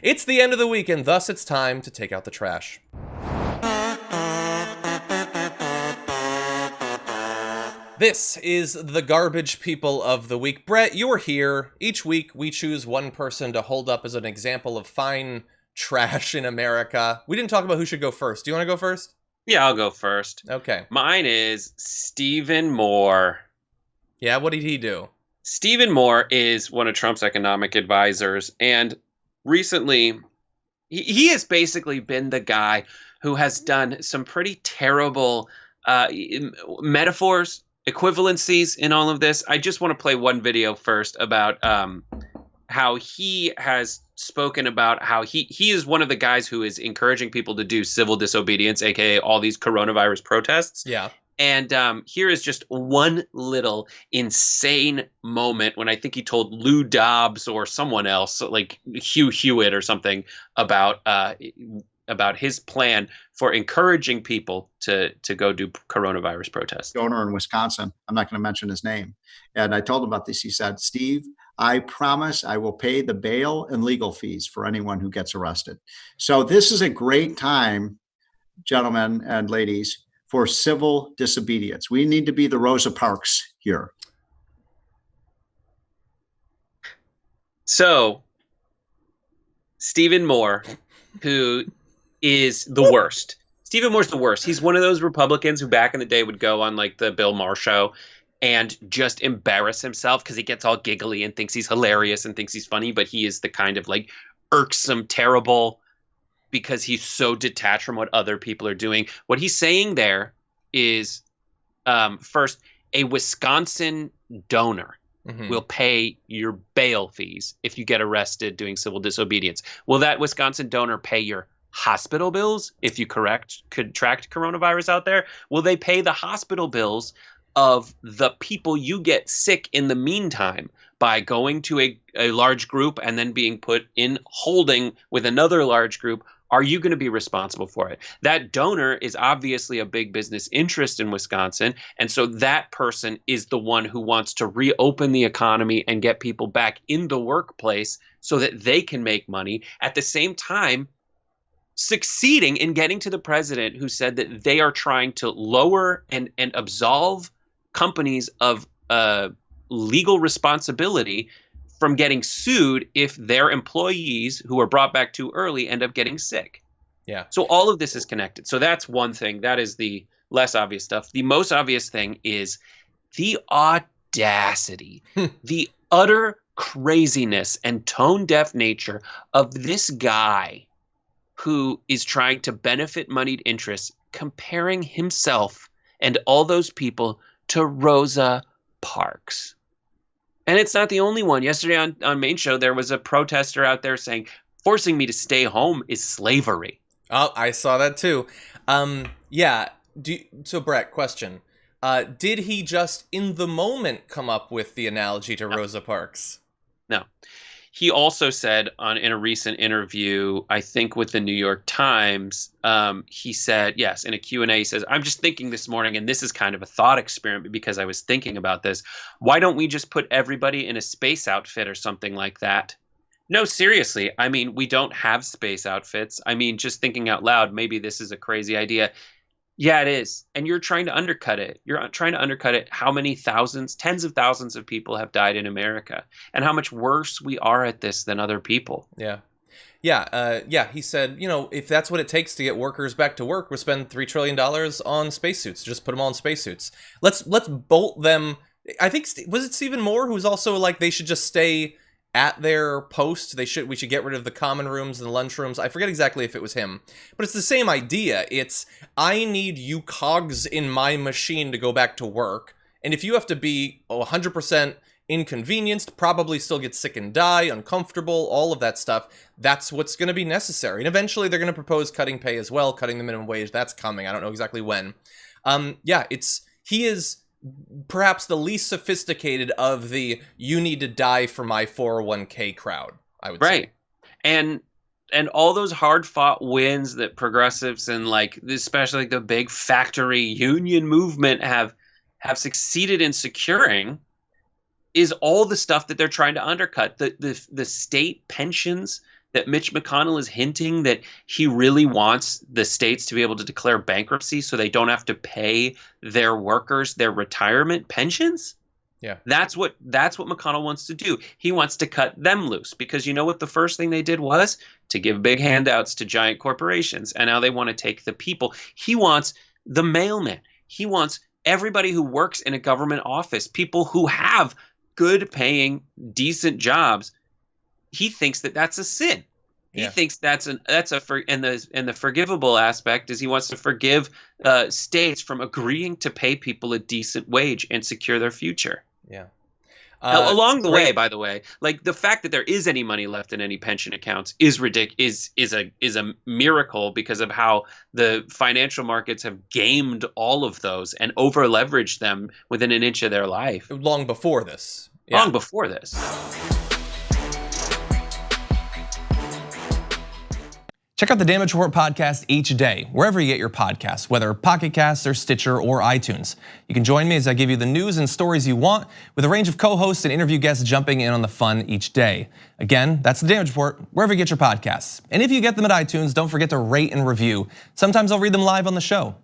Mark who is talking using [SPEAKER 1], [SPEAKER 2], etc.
[SPEAKER 1] It's the end of the week, and thus it's time to take out the trash. This is the Garbage People of the Week. Brett, you're here. Each week, we choose one person to hold up as an example of fine trash in America. We didn't talk about who should go first. Do you want to go first?
[SPEAKER 2] Yeah, I'll go first.
[SPEAKER 1] Okay.
[SPEAKER 2] Mine is Stephen Moore.
[SPEAKER 1] Yeah, what did he do?
[SPEAKER 2] Stephen Moore is one of Trump's economic advisors, and recently, he has basically been the guy who has done some pretty terrible metaphors, equivalencies in all of this. I just want to play one video first about how he has spoken about how he is one of the guys who is encouraging people to do civil disobedience, aka all these coronavirus protests.
[SPEAKER 1] Yeah.
[SPEAKER 2] And here is just one little insane moment when I think he told Lou Dobbs or someone else, like Hugh Hewitt or something, about his plan for encouraging people to go do coronavirus protests.
[SPEAKER 3] Donor in Wisconsin, I'm not going to mention his name. And I told him about this. He said, Steve, I promise I will pay the bail and legal fees for anyone who gets arrested. So this is a great time, gentlemen and ladies, for civil disobedience. We need to be the Rosa Parks here.
[SPEAKER 2] So, Stephen Moore, who is the worst. Stephen Moore's the worst. He's one of those Republicans who back in the day would go on like the Bill Maher show and just embarrass himself because he gets all giggly and thinks he's hilarious and thinks he's funny, but he is the kind of like irksome, terrible, because he's so detached from what other people are doing. What he's saying there is, first, a Wisconsin donor will pay your bail fees if you get arrested doing civil disobedience. Will that Wisconsin donor pay your hospital bills if you contract coronavirus out there? Will they pay the hospital bills of the people you get sick in the meantime by going to a large group and then being put in holding with another large group? Are you going to be responsible for it? That donor is obviously a big business interest in Wisconsin. And so that person is the one who wants to reopen the economy and get people back in the workplace so that they can make money. At the same time, succeeding in getting to the president who said that they are trying to lower and absolve companies of legal responsibility from getting sued if their employees who are brought back too early end up getting sick.
[SPEAKER 1] Yeah.
[SPEAKER 2] So all of this is connected. So that's one thing. That is the less obvious stuff. The most obvious thing is the audacity, the utter craziness and tone-deaf nature of this guy who is trying to benefit moneyed interests, comparing himself and all those people to Rosa Parks. And it's not the only one. Yesterday on Main Show, there was a protester out there saying, forcing me to stay home is slavery.
[SPEAKER 1] Oh, I saw that too. Yeah. So, Brett, question. Did he just, in the moment, come up with the analogy to Rosa Parks?
[SPEAKER 2] No. He also said in a recent interview, I think with the New York Times, he said, yes, in a Q&A, he says, I'm just thinking this morning, and this is kind of a thought experiment because I was thinking about this. Why don't we just put everybody in a space outfit or something like that? No, seriously. I mean, we don't have space outfits. I mean, just thinking out loud, maybe this is a crazy idea. Yeah, it is. And you're trying to undercut it. You're trying to undercut it. How many thousands, tens of thousands of people have died in America and how much worse we are at this than other people.
[SPEAKER 1] Yeah. Yeah. He said, if that's what it takes to get workers back to work, we'll spend $3 trillion on spacesuits. Just put them all in spacesuits. Let's bolt them. I think, was it Stephen Moore who's also like, they should just stay at their post? We should get rid of the common rooms and the lunch rooms. I forget exactly if it was him, but it's the same idea. It's, I need you cogs in my machine to go back to work. And if you have to be 100% inconvenienced, probably still get sick and die, uncomfortable, all of that stuff, that's what's going to be necessary. And eventually they're going to propose cutting pay as well, cutting the minimum wage. That's coming. I don't know exactly when. He is perhaps the least sophisticated of the you need to die for my 401k crowd, I would say.
[SPEAKER 2] Right. And all those hard fought wins that progressives and like especially like the big factory union movement have succeeded in securing is all the stuff that they're trying to undercut. The state pensions that Mitch McConnell is hinting that he really wants the states to be able to declare bankruptcy so they don't have to pay their workers their retirement pensions?
[SPEAKER 1] Yeah.
[SPEAKER 2] That's what McConnell wants to do. He wants to cut them loose because you know what the first thing they did was? To give big handouts to giant corporations. And now they want to take the people. He wants the mailman. He wants everybody who works in a government office, people who have good paying, decent jobs. He thinks that that's a sin. He thinks and the forgivable aspect is he wants to forgive states from agreeing to pay people a decent wage and secure their future.
[SPEAKER 1] Yeah.
[SPEAKER 2] Now, along the way, by the way, like the fact that there is any money left in any pension accounts is ridiculous. Is a miracle because of how the financial markets have gamed all of those and over leveraged them within an inch of their life.
[SPEAKER 1] Long before this.
[SPEAKER 2] Yeah. Long before this.
[SPEAKER 4] Check out the Damage Report podcast each day, wherever you get your podcasts, whether Pocket Casts or Stitcher or iTunes. You can join me as I give you the news and stories you want, with a range of co-hosts and interview guests jumping in on the fun each day. Again, that's the Damage Report, wherever you get your podcasts. And if you get them at iTunes, don't forget to rate and review. Sometimes I'll read them live on the show.